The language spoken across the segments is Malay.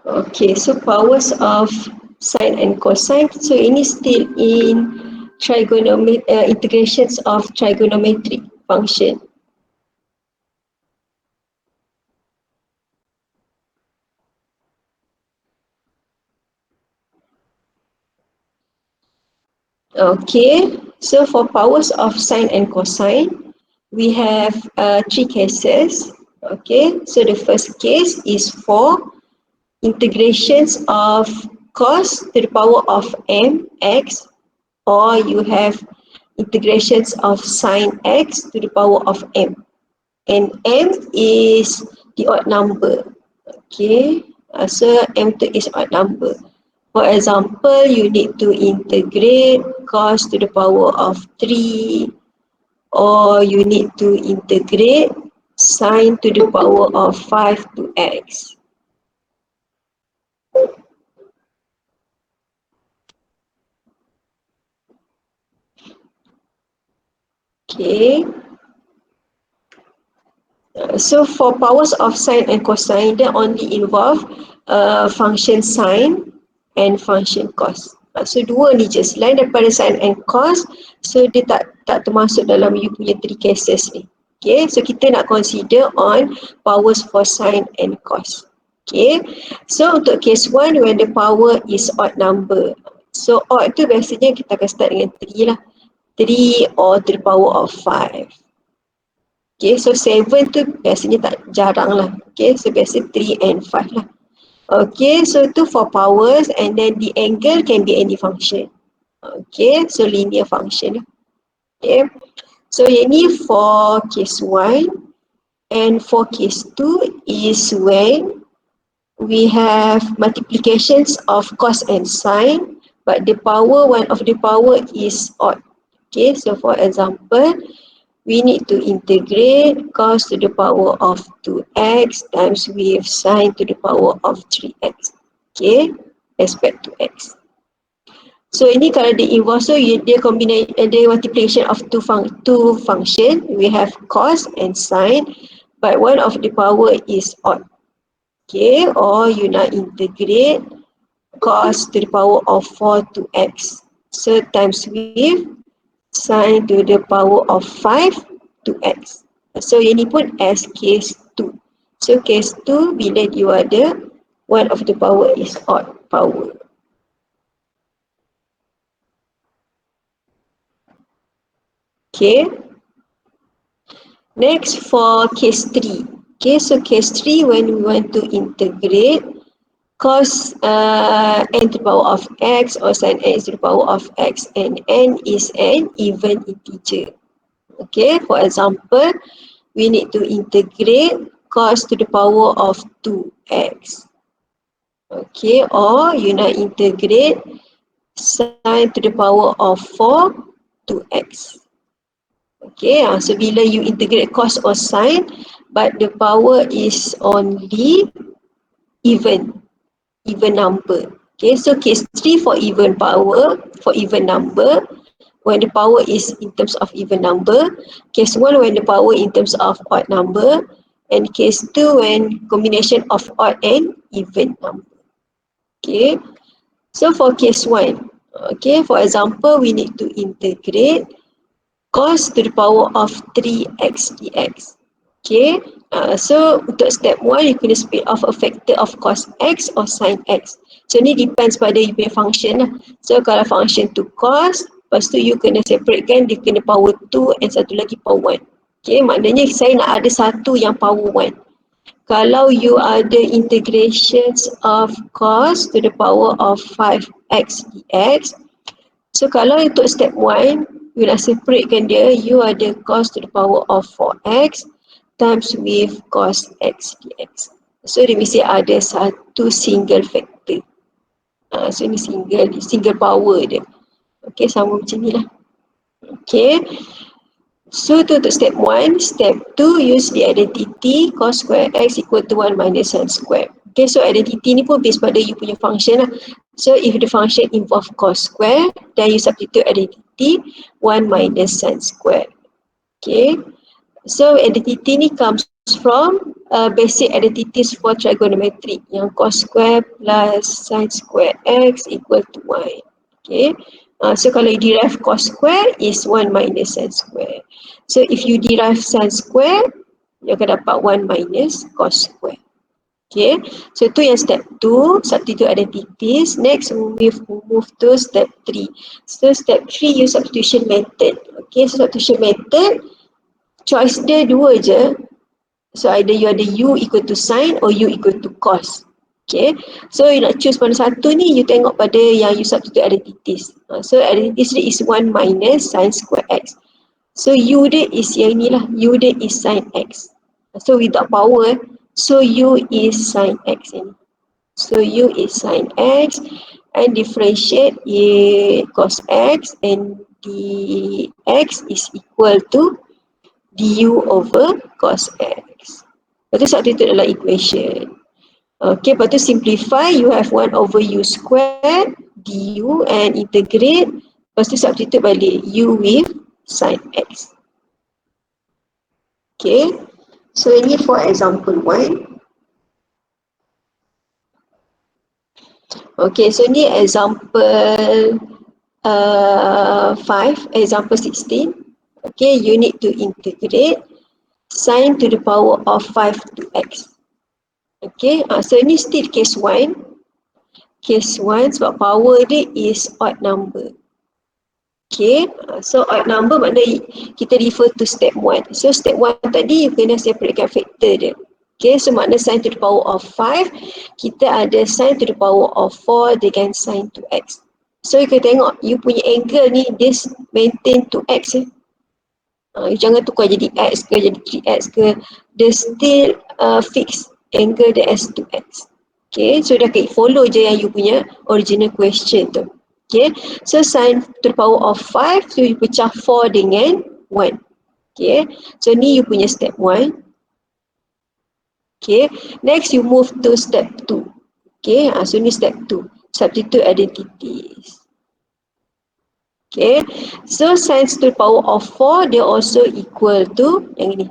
Okay, so powers of sine and cosine. So ini still in integrations of trigonometric function. Okay, so for powers of sine and cosine, we have three cases. Okay, so the first case is for integrations of cos to the power of mx, or you have integrations of sine x to the power of m, and m is the odd number. Okay, so m2 is odd number. For example, you need to integrate cos to the power of 3, or you need to integrate sine to the power of 5 to x. Okay, so for powers of sine and cosine, they only involve function sine and function cos. So dua ni je, selain daripada sine and cos, so dia tak termasuk dalam you punya three cases ni. Okay, so kita nak consider on powers for sine and cos. Okay, so untuk case 1, when the power is odd number, so odd tu biasanya kita akan start dengan 3 lah, 3 or to the power of 5. Okay, so 7 tu biasanya tak jarang lah. Okay, so biasa 3 and 5 lah. Okay, so tu for powers, and then the angle can be any function. Okay, so linear function. Okay, so yang ni for case 1, and for case 2 is when we have multiplications of cos and sine, but the power, one of the power is odd. Okay, so for example, we need to integrate cos to the power of 2x times with sine to the power of 3x. Okay, respect to x. So ini kalau dia involve, so dia combination, dia multiplication of two function. We have cos and sine, but one of the power is odd. Okay, or you nak integrate cos to the power of 4 to x. So times with sine to the power of 5 to x. So yang ni pun as case 2. So case 2 bila you ada one of the power is odd power. Okay. Next for case 3. Okay, so case 3 when we want to integrate cos n to the power of x or sin n to the power of x, and n is an even integer. Okay, for example, we need to integrate cos to the power of 2x. Okay, or you nak integrate sin to the power of 4 to x. Okay, so bila you integrate cos or sin, but the power is only even number. Okay, so case 3 for even power, for even number, when the power is in terms of even number. Case 1 when the power in terms of odd number, and case 2 when combination of odd and even number. Okay, so for case 1, okay, for example, we need to integrate cos to the power of 3x dx. Okay, so untuk step 1, you kena split off a factor of cos x or sin x. So ni depends pada you punya function lah. So kalau function tu cos, lepas tu you kena separatekan, dia kena power 2 and satu lagi power 1. Okay, maknanya saya nak ada satu yang power 1. Kalau you ada integrations of cos to the power of 5x dx, so kalau untuk step 1, you nak separatekan dia, you ada cos to the power of 4x times with cos x dx. So dia mesti ada satu single factor. So ni single power dia. Okay, sama macam ni lah. Okay, so tu untuk step 1. Step 2, use the identity cos square x equal to 1 minus sin square. Okay, so identity ni pun based pada you punya function lah. So if the function involve cos square, then you substitute identity 1 minus sin square. Okay, so identity ni comes from basic identities for trigonometric yang cos square plus sin square x equal to y. Okay. So kalau you derive cos square is 1 minus sin square. So if you derive sin square, you akan dapat 1 minus cos square. Okay, so tu yang step 2, substitute identities. Next, we move to step 3. So step 3, use substitution method. Okay, so substitution method, choice dia dua je. So either you ada u equal to sin or u equal to cos. Okay, so you nak choose mana satu ni, you tengok pada yang you substitute identities. So identities dia is 1 minus sin square x. So u dia is yang ni lah, u dia is sin x. So without power, so u is sin x ini. So u is sin x and differentiate cos x and dx is equal to du over cos x. Lepas tu substitute dalam equation. Okay, lepas tu simplify, you have 1 over u square du and integrate. Lepas tu substitute balik u with sin x. Okay, so ini for example 1. Okay, so ni example 5, example 16. Okay, you need to integrate sin to the power of 5 to x. Okay, so ni still case 1. Case 1 sebab power dia is odd number. Okay, so odd number maknanya kita refer to step 1. So step 1 tadi you kena separatekan factor dia. Okay, so makna sin to the power of 5, kita ada sin to the power of 4 dengan sin to x. So you kena tengok you punya angle ni dia maintain to x you jangan tukar jadi x ke jadi 3x ke, dia still fix angle dia as to x. Okay, so dah kena follow je yang you punya original question tu. Okay, so sin to the power of 5, so you pecah 4 dengan 1. Okay, so ni you punya step 1. Okay, next you move to step 2. Okay, so ni step 2, substitute identities. Okay, so sin to the power of 4 dia also equal to yang ini,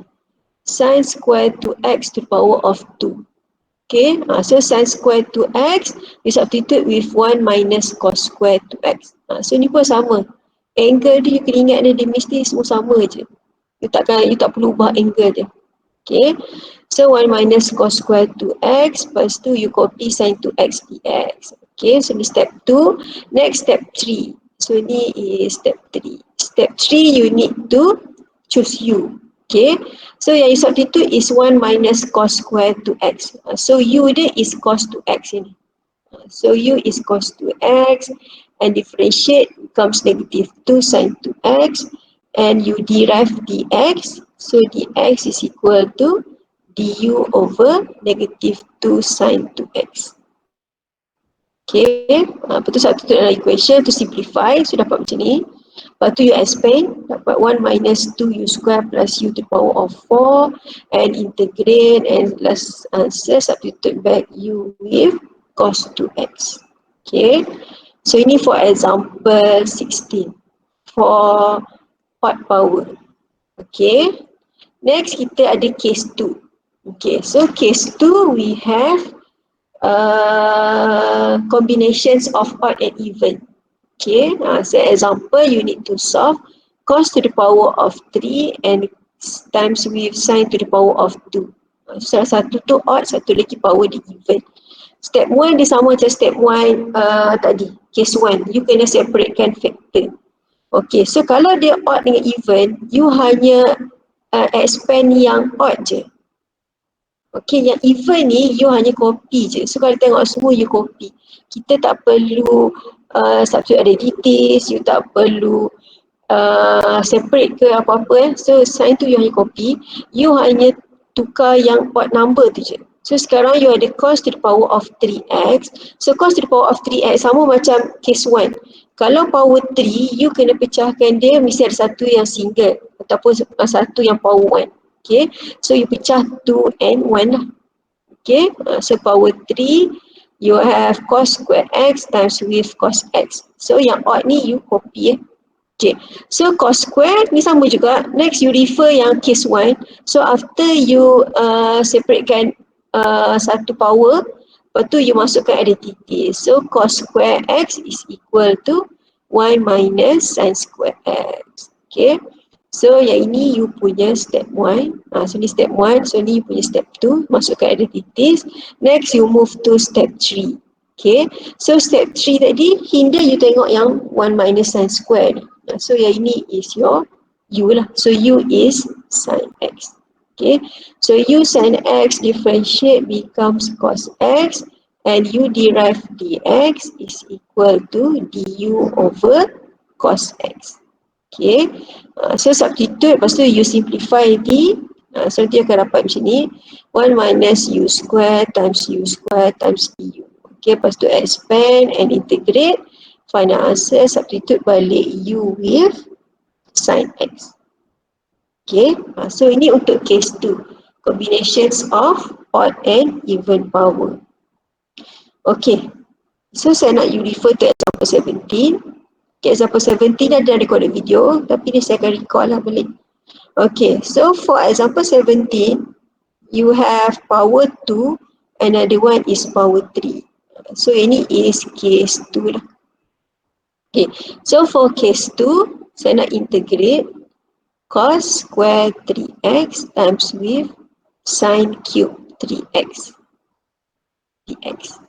sin square to x to the power of 2. Okay, so sin square to x you substitute with 1 minus cos square to x. So ni pun sama, angle dia you kena ingat dia mesti semua sama je, you tak perlu ubah angle dia. Okay, so 1 minus cos square to x, lepas tu you copy sin to x dx. Okay, so ni step 2. Next step 3. So ni is step 3. Step 3 you need to choose u. Okay, so yang you substitute is 1 minus cos square to x. So u dia is cos to x ini. So u is cos to x and differentiate becomes negative 2 sin to x and you derive dx. So dx is equal to du over negative 2 sin to x. Okay, lepas tu substitute dalam equation to simplify, so dapat macam ni. Lepas tu you expand, dapat 1 minus 2 u square plus u to the power of 4 and integrate and last answer substitute back u with cos 2x. Okay, so ini for example 16 for odd power. Okay, next kita ada case 2. Okay, so case 2 we have combinations of odd and even. Okay, so example you need to solve cos to the power of 3 and times with sin to the power of 2. Salah satu tu odd, satu lagi power di even. Step 1 dia sama macam step 1 tadi, case 1, you kena separatekan factor. Okay, so kalau dia odd dengan even, you hanya expand yang odd je. Okay, yang even ni you hanya copy je. So kalau tengok semua you copy. Kita tak perlu substitute identities, you tak perlu separate ke apa-apa. So sign tu you hanya copy. You hanya tukar yang odd number tu je. So sekarang you ada cos to the power of 3x. So cos to the power of 3x sama macam case 1. Kalau power 3, you kena pecahkan dia mesti ada satu yang single ataupun satu yang power 1. Okay, so you pecah 2 and 1 lah. Okay, so power 3, you have cos square x times with cos x. So yang odd ni you copy Okay, so cos square ni sama juga. Next you refer yang case 1. So after you separatekan satu power, lepas tu you masukkan identity. So cos square x is equal to 1 minus sin square x. Okay, so yang ini you punya step 1. So ni step 1, so ni you punya step 2. Masukkan identities. Next you move to step 3. Okay, so step 3 tadi, hinder you tengok yang 1 minus sin square ni. So yang ini is your u lah. So u is sin x. Okay, so u sin x differentiate becomes cos x, and u derive dx is equal to du over cos x. Okay, so substitute, lepas tu you simplify d. So dia akan dapat macam ni, 1 minus u square times du. Okay, lepas tu expand and integrate. Final answer, substitute balik u with sin x. Okay, so ini untuk case 2. Combinations of odd and even power. Okay, so saya nak you refer to example 17. Okay, example 17 ada recorded video, tapi ni saya akan record lah balik. Okay, so for example 17, you have power 2, another one is power 3. So ini is case 2 lah. Okay, so for case 2, saya nak integrate cos square 3x times with sin cube 3x dx.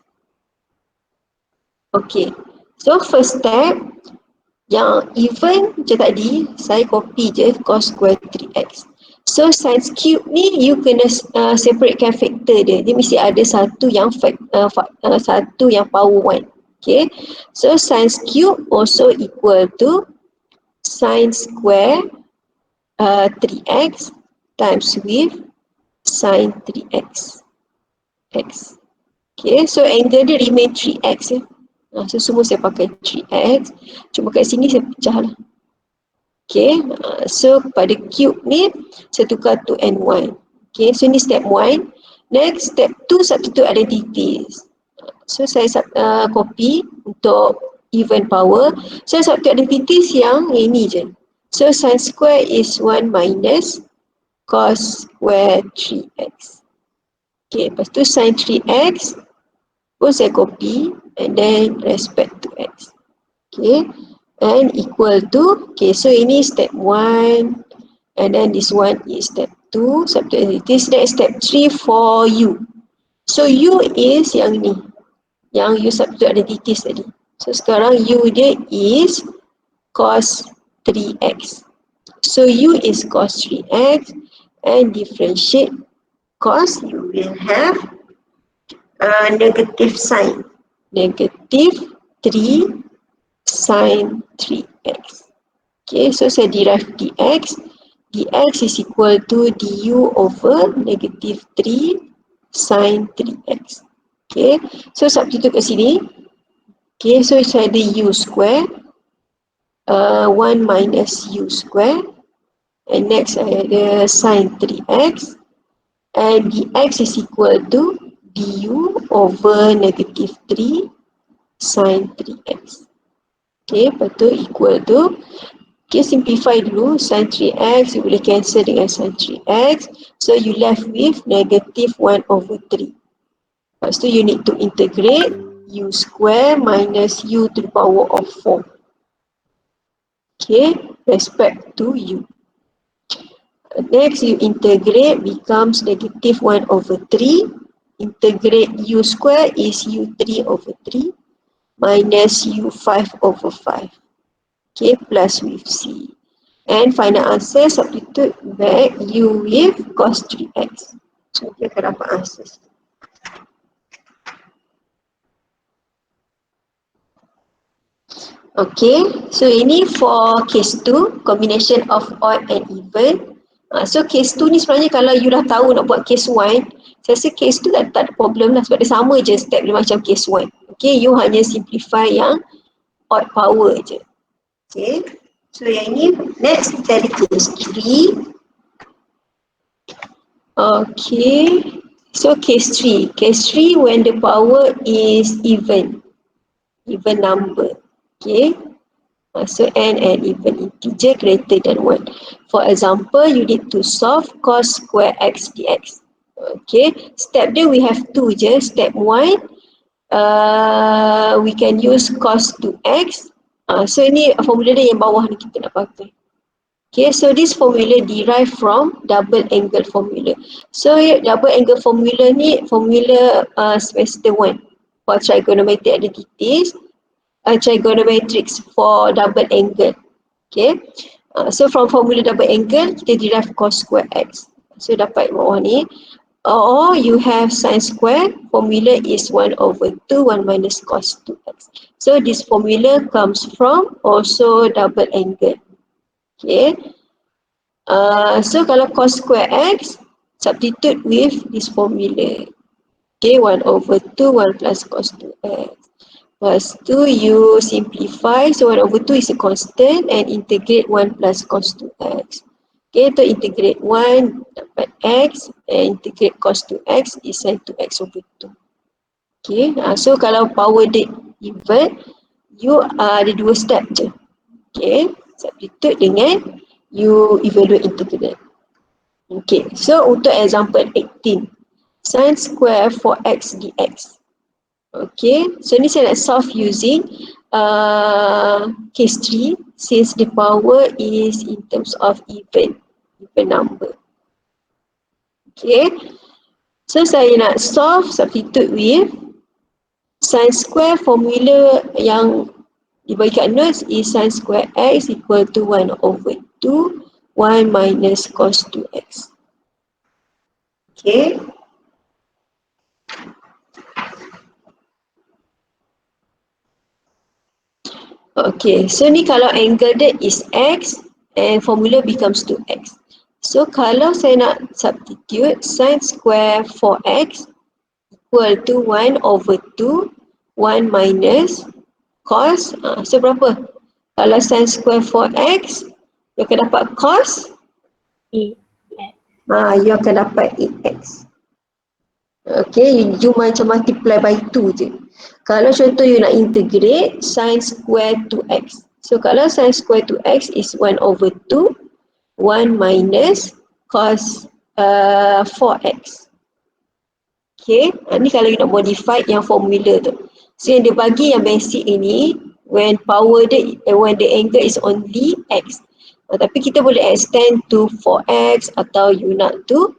Okay, so first step, yang even macam tadi, saya copy je cos square 3x. So sin cube ni, you kena separatekan factor dia. Dia mesti ada satu yang satu yang power 1. Okay, so sin cube also equal to sin square 3x times with sin 3x x. Okay, so angle dia remain 3x ya. So semua saya pakai 3x. Cuma kat sini saya pecah lah. Okay, so pada cube ni saya tukar to n1. Okay, so ni step 1. Next, step 2, substitute identities. So saya copy untuk even power. Saya substitute identities yang ini je. So sin square is 1 minus cos square 3x. Okay, lepas tu sin 3x pun saya copy and then respect to x. Okay, and equal to, okay, so ini step 1 and then this one is step 2, substitute identities. Next step 3 for u. So u is yang ni, yang u substitute identities tadi. So sekarang u dia is cos 3x. So u is cos 3x and differentiate cos, you will have negative sign. Negative 3 sin 3x. Okay, so saya derive dx. Dx is equal to du over negative 3 sin 3x. Okay, so substitute kat sini. Okay, so saya ada u square, 1 minus u square, and next saya ada sin 3x, and dx is equal to du over negative 3 sin 3x. Okay, lepas tu equal to, okay, simplify dulu, sin 3x, you boleh cancel dengan sin 3x, so you left with negative 1 over 3. Lepas tu you need to integrate u square minus u to the power of 4. Okay, respect to u. Next you integrate, becomes negative 1 over 3. Integrate u square is u3 over 3 minus u5 over 5. Okay, plus with c. And final answer, substitute back u with cos 3x. So dia akan dapat answer. Okay, so ini for case 2, combination of odd and even. So case 2 ni sebenarnya kalau you dah tahu nak buat case 1, saya rasa case 2 tak ada problem lah sebab dia sama je step dia macam case 1. Okay, you hanya simplify yang odd power je. Okay, so yang ini next kita ada case 3. Okay, so case 3. Case 3 when the power is even number. Okay, so n and even integer greater than 1. For example, you need to solve cos square x dx. Okay, step dia we have two je. Step 1, we can use cos 2x. So ini formula dia yang bawah ni kita nak pakai. Okay, so this formula derived from double angle formula. So double angle formula ni formula semester 1 for trigonometric identities, trigonometrics for double angle. Okay, so from formula double angle kita derive cos square x. So dapat bawah ni. Or you have sin square, formula is 1 over 2, 1 minus cos 2x. So this formula comes from also double angle. Okay. So kalau cos square x, substitute with this formula. Okay, 1 over 2, 1 plus cos 2x. Plus 2, you simplify. So 1 over 2 is a constant and integrate 1 plus cos 2x. Okay, to integrate 1 dapat x and integrate cos 2x is sin 2x over 2. Okay, so kalau power dia even, you ada dua step je. Okay, substitute dengan you evaluate integrate. Okay, so untuk example 18, sin square for x dx. Okay, so ni saya nak solve using case 3 since the power is in terms of even number. Okay, so saya nak solve substitute with sin square formula yang dibagi kat notes is sin square x equal to 1 over 2 1 minus cos 2x. Okay. Okay, so ni kalau angle dia is x and formula becomes 2x. So kalau saya nak substitute sin square 4x equal to 1 over 2 1 minus cos, so berapa? Kalau sin square 4x, you akan dapat cos you akan dapat 8x. Okay, you macam multiply by 2 je. Kalau contoh you nak integrate sin square 2x. So kalau sin square 2x is 1 over 2, 1 minus cos 4x. Okay, ni kalau you nak modify yang formula tu. So yang dia bagi yang basic ini, when power dia, when the angle is only x. Tapi kita boleh extend to 4x atau you nak to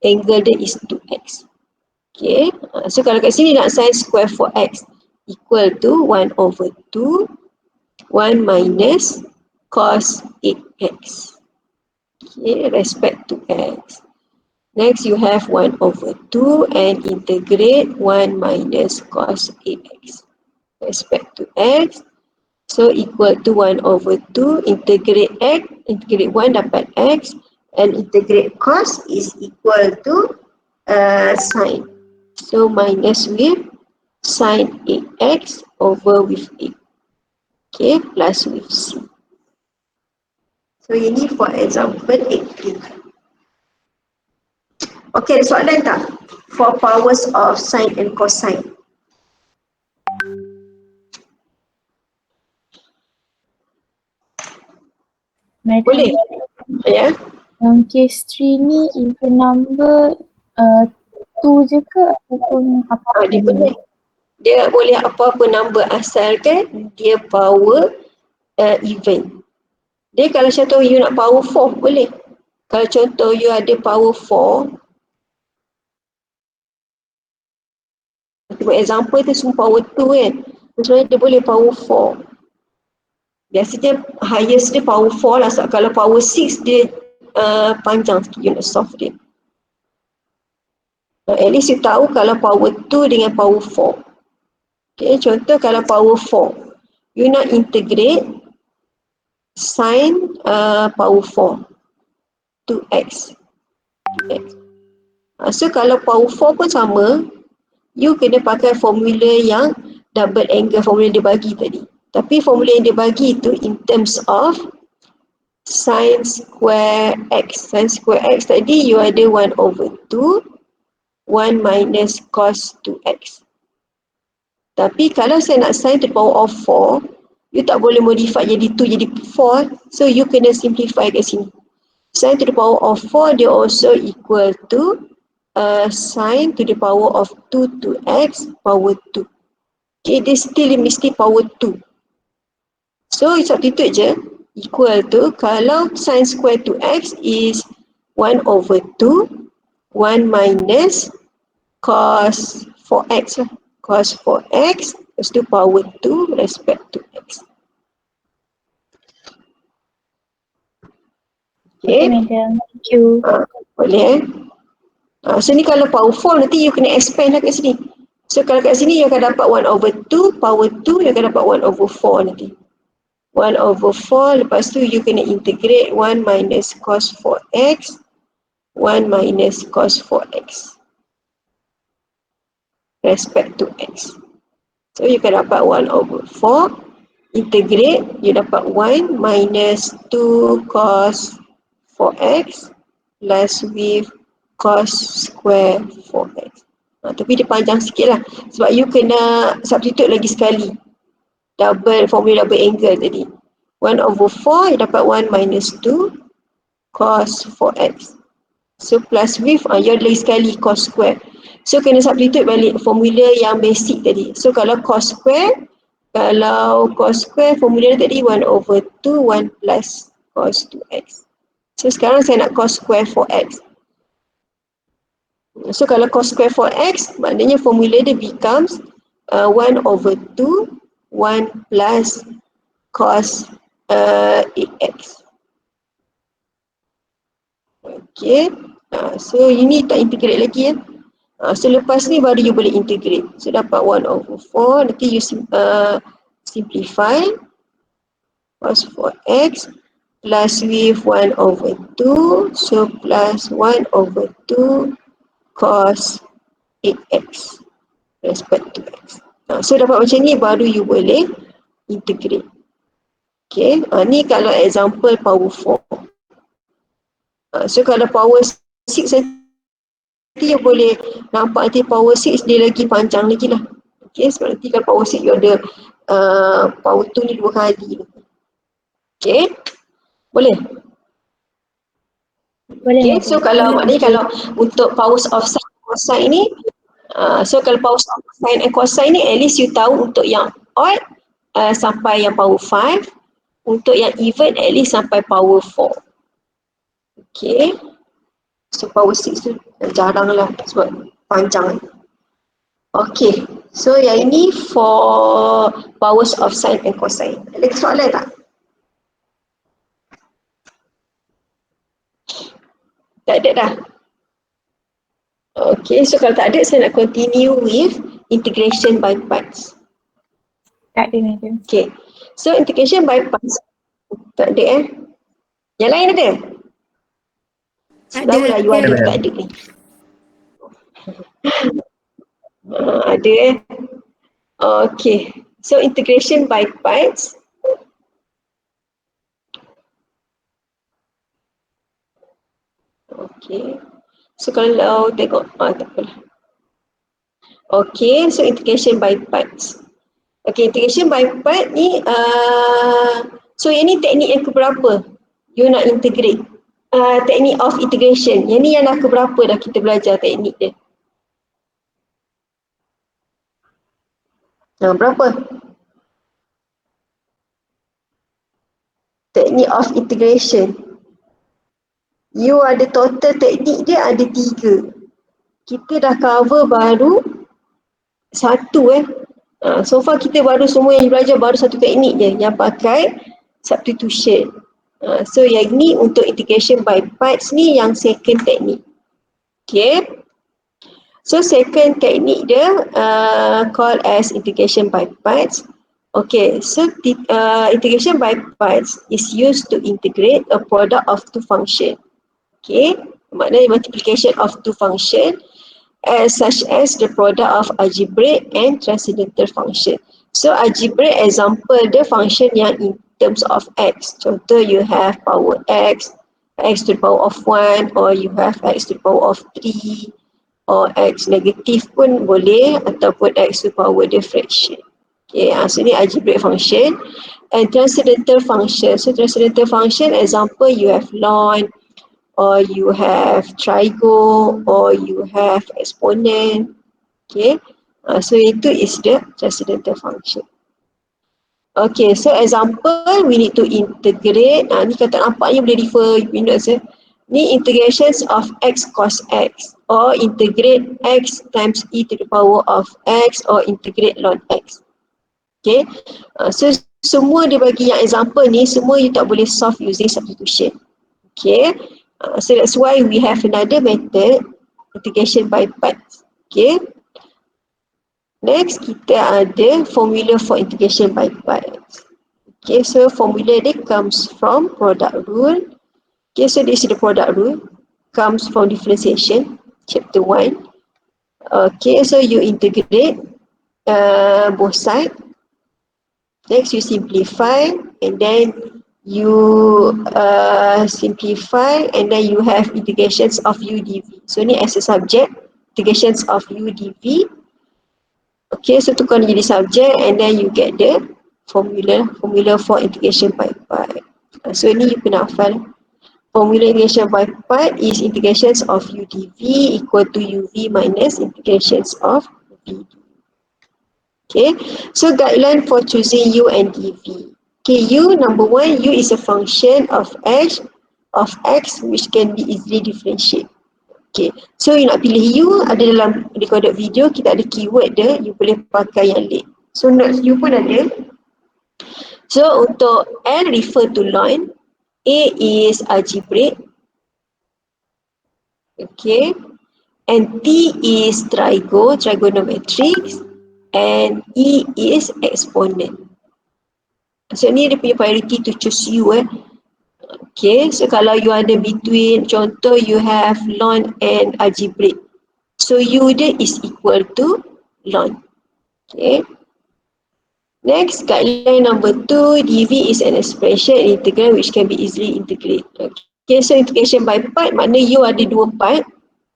angle dia is 2x. Okay, so kalau kat sini nak sin square 4x equal to 1 over 2 1 minus cos 8x. Okay, respect to x. Next you have 1 over 2 and integrate 1 minus cos 8x. Respect to x. So equal to 1 over 2 integrate x, integrate 1 dapat x and integrate cos is equal to sin. So minus with sin 8x over with 8. Okay, plus with c. So ini for example 18. Okay, ada soalan tak? For powers of sine and cosine. Boleh? Ya. Yang case 3 ni even number 2 je ke ataupun apa? Dia boleh. Dia boleh apa-apa number asalkan dia power even. Dia kalau contoh you nak power 4 boleh. Kalau contoh you ada power 4, untuk example tu semua power 2 kan. Sebenarnya dia boleh power 4. Biasanya highest dia power 4 lah. So, kalau power 6 dia panjang sikit you nak solve dia. At least you tahu kalau power 2 dengan power 4. Okay, contoh kalau power 4, you nak integrate sin power 4 2x. So kalau power 4 pun sama, you kena pakai formula yang double angle formula dia bagi tadi. Tapi formula yang dia bagi itu in terms of sin square x. Sin square x tadi you ada 1 over 2 1 minus cos 2x. Tapi kalau saya nak sin to the power of 4, You tak boleh modify jadi 2 jadi 4. So you kena simplify kat sini. Sin to the power of 4 dia also equal to sin to the power of 2 to x power 2. Okay, dia still mesti power 2. So substitute je, equal to, kalau sin square to x is 1 over 2, 1 minus cos 4x lah. Cos 4x lepas tu power 2 respect to x. Okay, Okay, madam. Thank you. boleh so ni kalau power 4 nanti you kena expand lah kat sini. So kalau kat sini you akan dapat 1 over 2, power 2 you akan dapat 1 over 4 nanti. 1 over 4, lepas tu you kena integrate 1 minus cos 4x, 1 minus cos 4x respect to x. So you can dapat 1 over 4, integrate, you dapat 1 minus 2 cos 4x plus with cos square 4x. Tapi dia panjang sikit lah sebab you kena substitute lagi sekali. Formula double angle tadi. 1 over 4, you dapat 1 minus 2 cos 4x. So plus with, you ada lagi sekali cos square. So kena substitute balik formula yang basic tadi. So kalau cos square formula tadi 1 over 2, 1 plus cos 2x. So sekarang saya nak cos square 4x. So kalau cos square 4x, maknanya formula dia becomes 1 over 2, 1 plus cos 8x. Okay, so ini tak integrate lagi ya. So lepas ni baru you boleh integrate. So dapat 1 over 4, nanti you simplify cos 4x plus with 1 over 2, so plus 1 over 2 cos 8x respect to x. So dapat macam ni baru you boleh integrate. Okay, ni kalau example power 4. So kalau power 6 nanti you boleh nampak nanti power 6 dia lagi panjang lagi lah. Okay, sebab nanti kalau power 6 you ada power 2 ni 2 kali. Okay, boleh? Boleh, Okay, madam. so kalau maknanya kalau untuk powers of sin and cosine ni, so kalau powers of sin and cosine ni at least you tahu untuk yang odd sampai yang power 5, untuk yang even at least sampai power 4. Okay, so power 6 tu jarang lah sebab panjang. Okay, so yang ini for powers of sin and cosine. Ada soalan tak? Tak ada dah. Okay, so kalau tak ada saya nak continue with integration by parts. Tak ada, madam. Okay, so integration by parts tak ada Yang lain ada? Tahulah you ada tak ada ni. Ada Okay, so integration by parts. Okay, so kalau tengok tak apalah. Okay, so integration by parts. Okay, integration by part ni so yang ni teknik yang keberapa you nak integrate? Teknik of integration. Yang ni yang dah keberapa dah kita belajar teknik dia? Berapa? Teknik of integration. You ada total teknik dia ada 3. Kita dah cover baru 1 so far kita baru semua yang belajar baru 1 teknik je yang pakai substitution. So yang ni untuk integration by parts ni yang second teknik. Okay. So second teknik dia called as integration by parts. Okay, so integration by parts is used to integrate a product of 2 function. Okay, maknanya multiplication of 2 function such as the product of algebraic and transcendental function. So algebraic example dia function yang in terms of x. Contoh you have power x, x to the power of 1, or you have x to the power of 3, or x negatif pun boleh, ataupun x to the power the fraction. Okay, so ni algebraic function. and transcendental function. So transcendental function, example, you have ln, or you have trigo, or you have exponent. Okay, so itu is the transcendental function. Okay, so example, we need to integrate. Ni kata nampaknya boleh refer Windows. Ni integrations of x cos x, or integrate x times e to the power of x, or integrate ln x. Okay, so semua dia bagi yang example ni, semua you tak boleh solve using substitution. Okay, so that's why we have another method, integration by parts. Okay, next kita ada formula for integration by parts. Okay, so formula dia comes from product rule. Okay, so this is the product rule, comes from differentiation, chapter 1. Okay, so you integrate both sides. Next, you simplify, and then you simplify, and then you have integrations of u dv. So ni as a subject, integrations of u dv. Okay, so tukar jadi subject, and then you get the formula for integration by part. So ni you kena hafal. Formula integration by part is integrations of u dv equal to uv minus integrations of v. Okay, so guideline for choosing u and dv. Okay, u, number one, u is a function of x which can be easily differentiated. Okay, so you nak pilih u, ada dalam recorded video, kita ada keyword dia, you boleh pakai yang late. So notes u pun ada. So untuk L refer to ln, A is algebraic, okay, and T is trigonometric, and E is exponent. So ni dia punya priority to choose u. Okay, so kalau you ada between, contoh you have ln and algebraic, so u dia is equal to ln. Okay, next, guideline number 2, dv is an expression in integral which can be easily integrated. Okay, so integration by part, makna u ada dua part,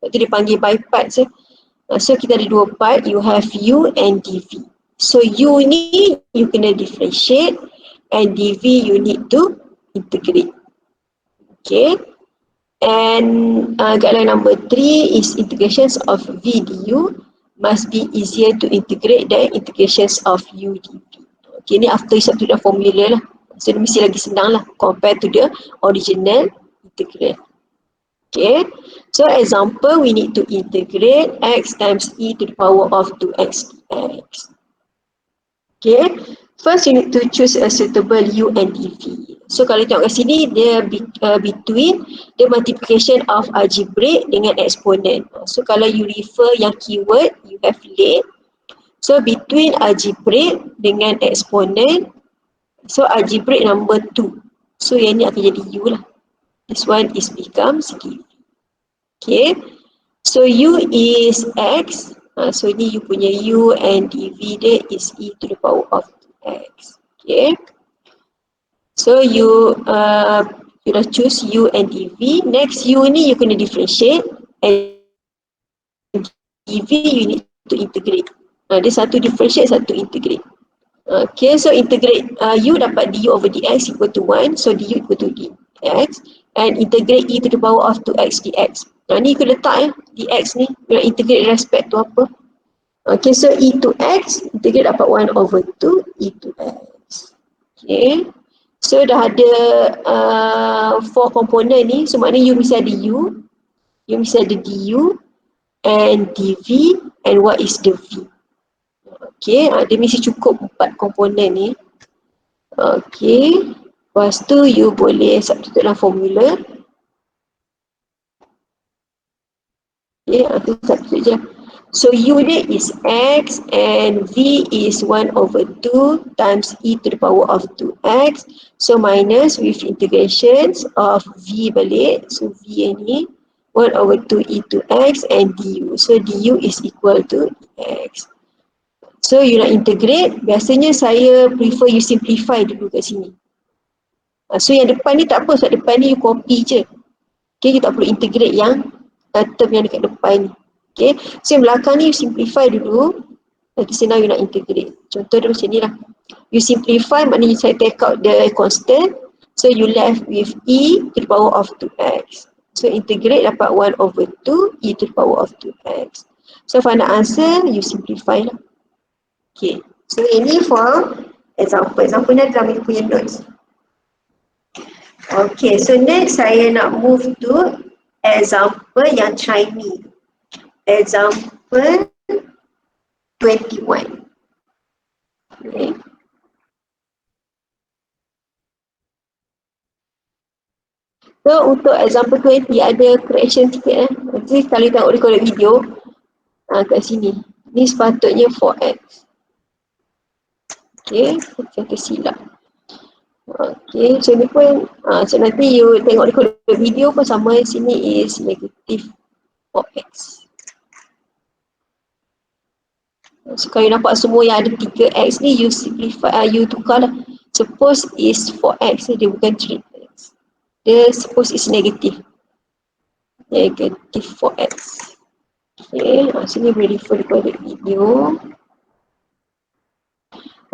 itu dipanggil by part. So kita ada dua part, you have u and dv. So u ni you kena differentiate, and dv you need to integrate. Okay, and guideline number 3 is integrations of v du must be easier to integrate than integrations of u dv. Okay, ni after you substitute the formula lah, so dia mesti lagi senang lah compared to the original integral. Okay, so example, we need to integrate x times e to the power of 2x dx. Okay, first you need to choose a suitable u and dv. So kalau tengok kat sini, dia between the multiplication of algebraic dengan exponent. So kalau you refer yang keyword, you have late. So between algebraic dengan exponent, so algebraic number 2. So yang ni akan jadi u lah. This one is becomes dv. Okay, so u is x. So ni you punya u, and dv dia is e to the power of x. Okay, so you dah choose u and dv. Next, u ni you kena differentiate, and dv you need to integrate. Dia satu differentiate, satu integrate. Okay, so integrate u dapat du over dx equal to 1, so du equal to dx, and integrate e to the power of 2x dx. Ni aku letak dx ni, you nak integrate respect to apa. Okay, so e to x, integrate dapat 1 over 2 e to x. Okay, so dah ada 4 komponen ni, so maknanya you mesti ada u, you mesti ada du, and dv, and what is the v. Okay, dia mesti cukup 4 komponen ni. Okay, lepas tu you boleh substitute dalam formula. Okay, tu substitute je. So u dia is x, and v is 1 over 2 times e to the power of 2x. So minus with integrations of v balik, so v ni 1 over 2 e to x, and du. So du is equal to x. So you nak integrate, biasanya saya prefer you simplify dulu kat sini. So yang depan ni tak apa, sebab depan ni you copy je. Okay, you tak perlu integrate yang term yang dekat depan ni. Okay, so yang belakang ni you simplify dulu. Nanti senang you nak integrate. Contoh dia macam ni lah. You simplify, maknanya saya take out the constant. So you left with e to the power of 2x. So integrate dapat 1 over 2 e to the power of 2x. So final answer, you simplify lah. Okay. So ini for example. Example ni dalam you punya notes. Okay. So next saya nak move to example yang Chinese. Example 21. Okay. So untuk example 20 ada correction sikit Nanti kalau tengok record video kat sini. Ni sepatutnya 4x. Okay, saya tersilap. Okay, so ni pun so nanti you tengok record video pun sama sini is negative 4x. So kalau you nampak semua yang ada 3x ni you simplify, you tukar lah. Suppose is 4x dia bukan 3x. Dia suppose is negative. Negative 4x. Okay, sini boleh refer kepada video.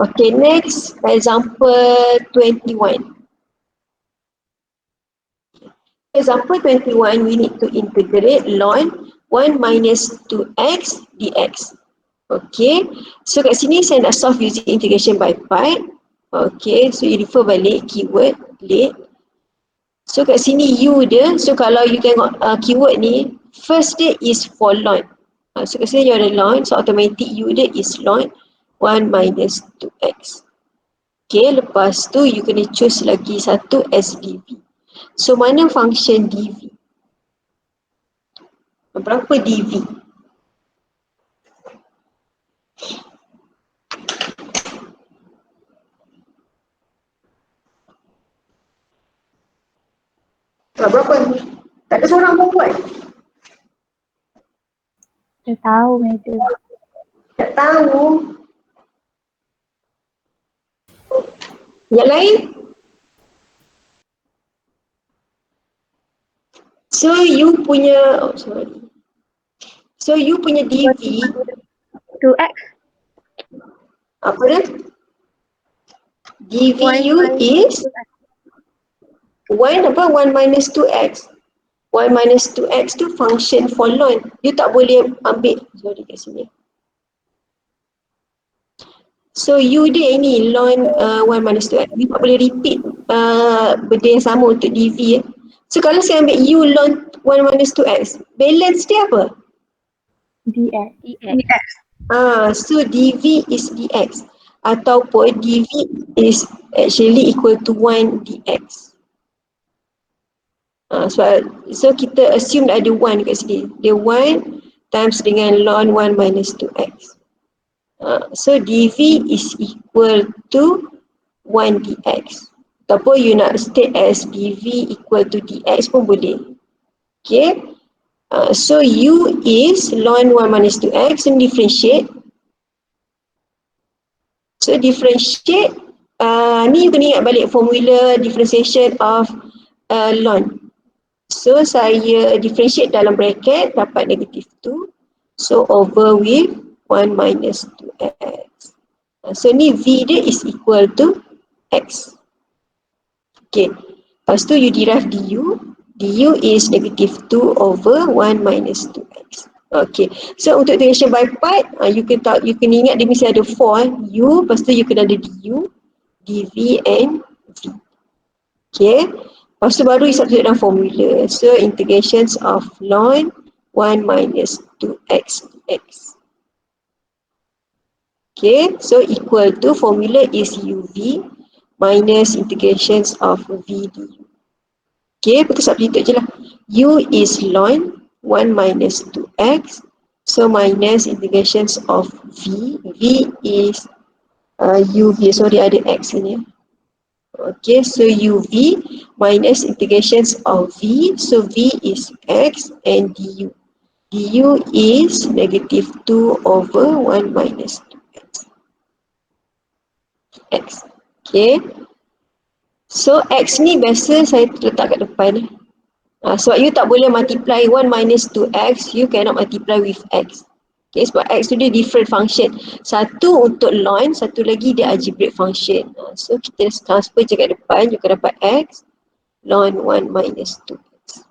Okay, next example 21. Example 21, we need to integrate ln 1 minus 2x dx. Okay, so kat sini saya nak solve using integration by part. Okay, so you refer balik keyword late. So kat sini u dia, so kalau you tengok keyword ni, first dia is for ln. So kat sini you ada ln, so automatic u dia is ln 1 minus 2x. Okay, lepas tu you kena choose lagi satu as dv. So mana function dv? Berapa dv? Berapa? Tak ada seorang pun buat. Tak tahu madam. Tak tahu. Yang lain? So you punya, oh sorry. So you punya dv 2x. apa dia? dv you is 1 apa? 1 minus 2x. 1 minus 2x tu function for ln. You tak boleh ambil, sorry kat sini. So u dia ini ln 1 minus 2x. You tak boleh repeat benda yang sama untuk dv. So kalau saya ambil u ln 1 minus 2x, balance dia apa? dx. dx. So dv is dx. Ataupun dv is actually equal to 1 dx. So kita assume ada 1 kat sini. Dia 1 times dengan ln 1 minus 2x. So dv is equal to 1 dx. Ataupun you nak state as dv equal to dx pun boleh. Okay. So u is ln 1 minus 2x and differentiate. So differentiate, ni you kena ingat balik formula differentiation of ln. So saya differentiate dalam bracket dapat negative 2. So over with 1 minus 2x. So ni v dia is equal to x. Okay. Lepas tu you derive du. Du is negative 2 over 1 minus 2x. Okay. So untuk integration by part, you kena ingat dia mesti ada 4. U, lepas tu you kena ada du, dv and v. Okay. Lepas tu baru you substitute dalam formula. So integrations of ln 1 minus 2x dx. Okay. So equal to formula is uv minus integrations of v du. Okay. Kita substitute je lah. U is ln 1 minus 2x. So minus integrations of v. V is uv. Sorry ada x ini. Okay, so uv minus integrations of v. So v is x and du. Du is negative 2 over 1 minus 2x. X. Okay. So x ni biasa saya letak kat depan. Sebab you tak boleh multiply 1 minus 2x, you cannot multiply with x. Okay, sebab X tu dia different function. Satu untuk ln, satu lagi dia algebraic function. So kita transfer je kat depan, you akan dapat X ln 1 minus 2X.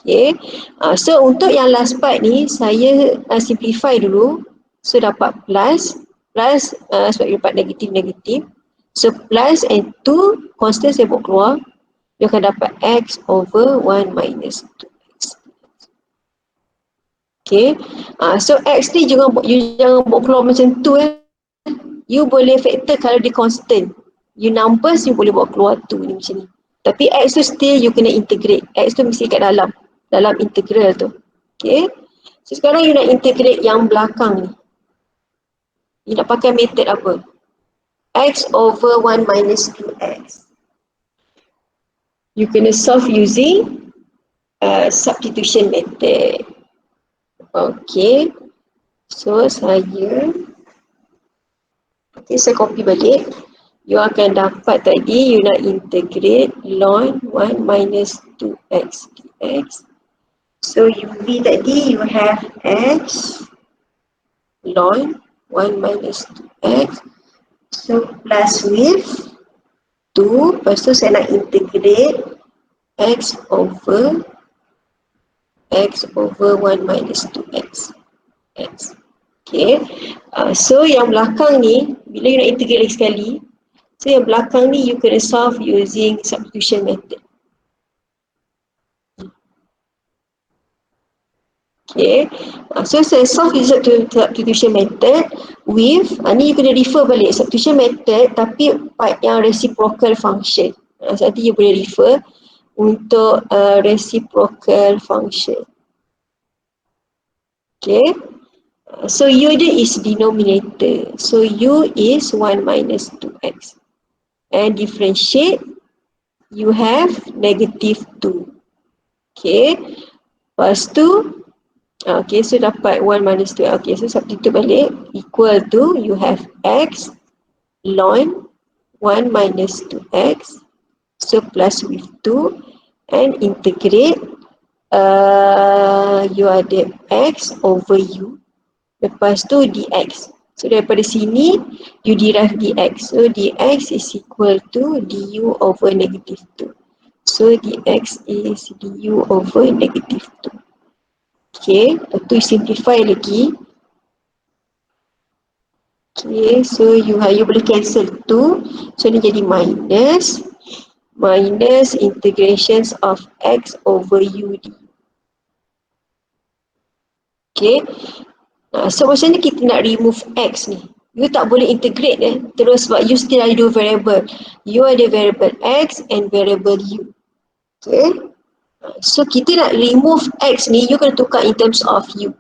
Okay, so untuk yang last part ni, saya simplify dulu. So dapat plus sebab dia dapat negatif. So plus and 2, constant saya buat keluar, you akan dapat X over 1 minus 2X. Okay, so X ni you jangan buat keluar macam tu You boleh factor kalau dia constant. You numbers, you boleh buat keluar 2 ni macam ni. Tapi X tu still you kena integrate. X tu mesti kat dalam integral tu. Okay, so sekarang you nak integrate yang belakang ni. You nak pakai method apa? X over 1 minus 2X. You kena solve using substitution method. Okay, so saya copy balik. You akan dapat tadi, you nak integrate ln 1 minus 2x dx. So UV tadi, you have x ln 1 minus 2x. So plus with 2, lepas tu saya nak integrate x over 1 minus 2x. X. Okay, so yang belakang ni, bila you nak integrate lagi sekali, so yang belakang ni you kena solve using substitution method. Okay, so saya solve using substitution method with, ni you kena refer balik substitution method tapi part yang reciprocal function. Nanti you boleh refer untuk reciprocal function. Okay, so U dia is denominator. So U is 1 minus 2x. And differentiate, you have negative 2. Okay, lepas tu, okay, so dapat 1 minus 2. Okay, so substitute balik, equal to, you have x ln 1 minus 2x. So plus with 2 and integrate, you ada x over u. Lepas tu dx. So daripada sini, you derive dx. So dx is equal to du over negative 2. So dx is du over negative 2. Okay, lepas tu simplify lagi. Okay, so you boleh cancel 2. So ni jadi minus integrations of x over u. Okay, so macam ni kita nak remove x ni. You tak boleh integrate terus sebab you still ada dua variable. You ada variable x and variable u. Okay, so kita nak remove x ni, you kena tukar in terms of u.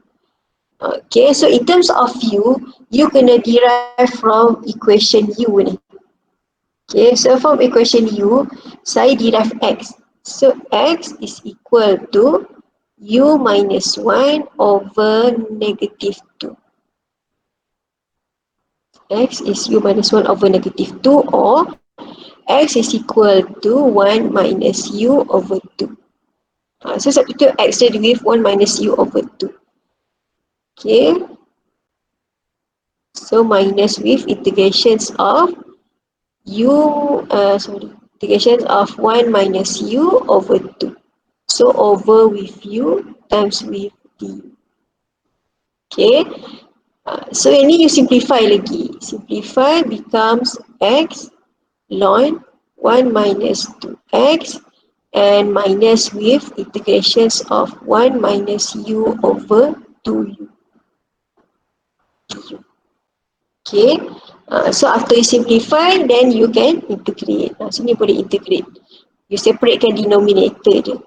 Okay, so in terms of u, you kena derive from equation u ni. Okay, so from equation u, saya derive x. So x is equal to u minus 1 over negative 2. X is u minus 1 over negative 2, or x is equal to 1 minus u over 2. So substitute x with 1 minus u over 2. Okay, so minus with integrations of integrations of 1 minus u over 2. So over with u times with du. Okay, so ini you simplify lagi. Simplify becomes x ln 1 minus 2x and minus with integrations of 1 minus u over 2u. Okay, so after you simplify, then you can integrate. So ni boleh integrate. You separatekan denominator je.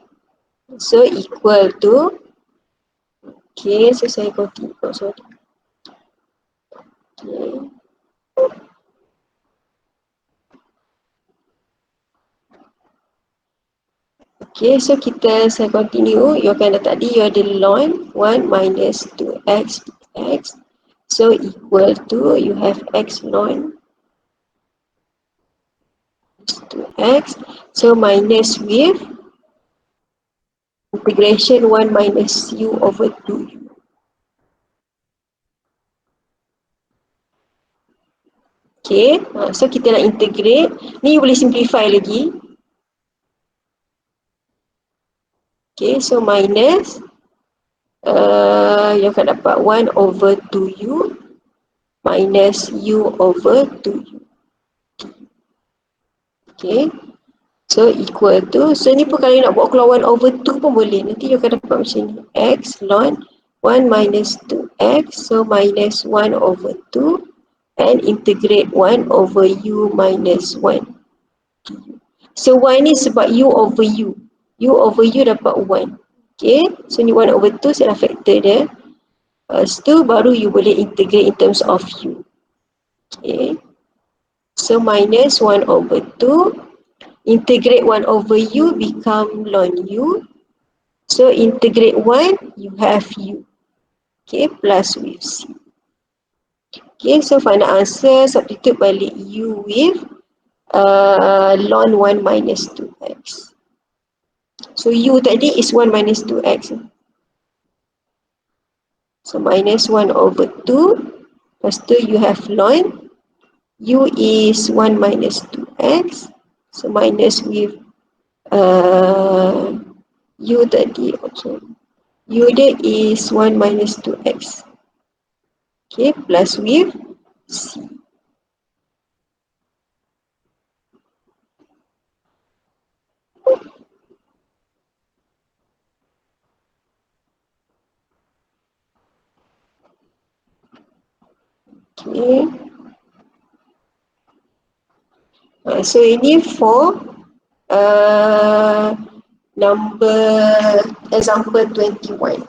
So equal to, okay, so saya continue. Sorry. Okay. Okay, so saya continue. You akan ada tadi, you ada ln 1 minus 2x dx. So equal to, you have x ln 2x. So minus with integration 1 minus u over 2u. Okay, so kita nak integrate. Ni boleh simplify lagi. Okay, so minus you akan dapat 1 over 2u minus u over 2u. Okay, so equal to, so ni pun kalau nak buat keluar 1 over 2 pun boleh. Nanti you akan dapat macam ni, x ln 1 minus 2x, so minus 1 over 2 and integrate 1 over u minus 1. So y ni sebab u over u dapat 1. Okay, so ni 1 over 2 saya dah factor dia. Lepas tu baru you boleh integrate in terms of u. Okay, so minus 1 over 2, integrate 1 over u become ln u. So integrate 1, you have u. Okay, plus with c. Okay, so final answer, substitute balik u with ln 1 minus 2x. So u tadi is 1 minus 2x. So minus 1 over 2. Lepas tu you have ln. U is 1 minus 2x. So minus with u tadi. Okay. U dia is 1 minus 2x. Okay, plus with c. Okay. So ini for number example 21.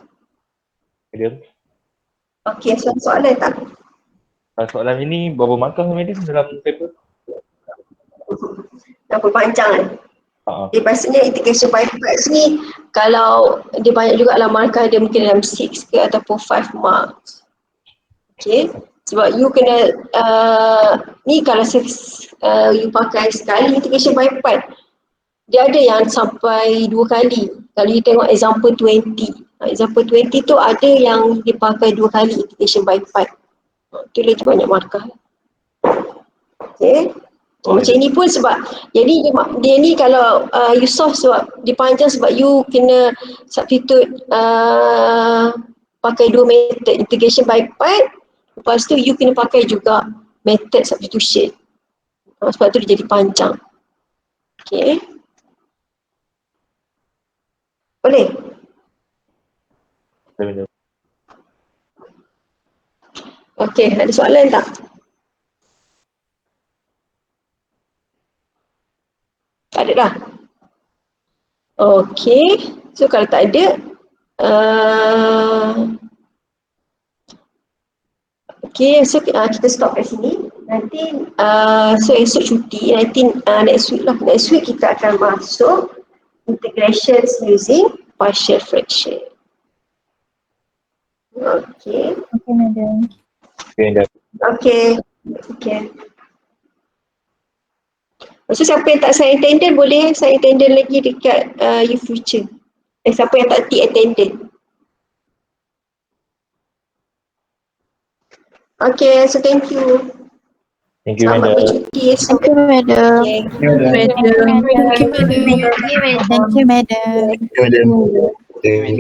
Madam, Okay, so soalan tak? soalan ini berapa markah madam dalam paper? Berapa panjang kan? Ha. Maksudnya integration by parts ni kalau dia banyak juga lah markah dia mungkin dalam 6 ke ataupun 5 marks. Okay, sebab you kena ni kalau you pakai sekali integration by part, dia ada yang sampai 2 kali. Kalau you tengok example 20, example 20 tu ada yang dipakai 2 kali integration by part. Tu lagi banyak markah. Okay, macam ni pun sebab jadi dia ni kalau you solve sebab dia panjang sebab you kena substitute pakai 2 method, integration by part, lepas tu you kena pakai juga method substitution. Sebab tu dia jadi panjang. Okay, boleh? Madam. Okay, ada soalan tak? Tak ada dah? Okay, so kalau tak ada, okay, so kita stop kat sini. Nanti, so esok cuti, nanti next week lah. Next week kita akan masuk integrations using partial fraction. Okay. Okay, madam. Okay, madam. Okay. Okay. So siapa yang tak sign attendance boleh sign attendance lagi dekat YouFuture. Siapa yang tak tick attendance. Okay, so thank you. Thank you, Selamat madam. bercuti esok. Thank you, madam. Okay. Thank you, madam. Thank you, madam. Thank you, madam. Thank you, madam. Thank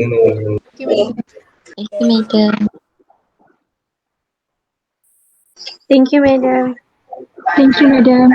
you, madam. Thank you, madam. Thank you, madam. Thank you, madam.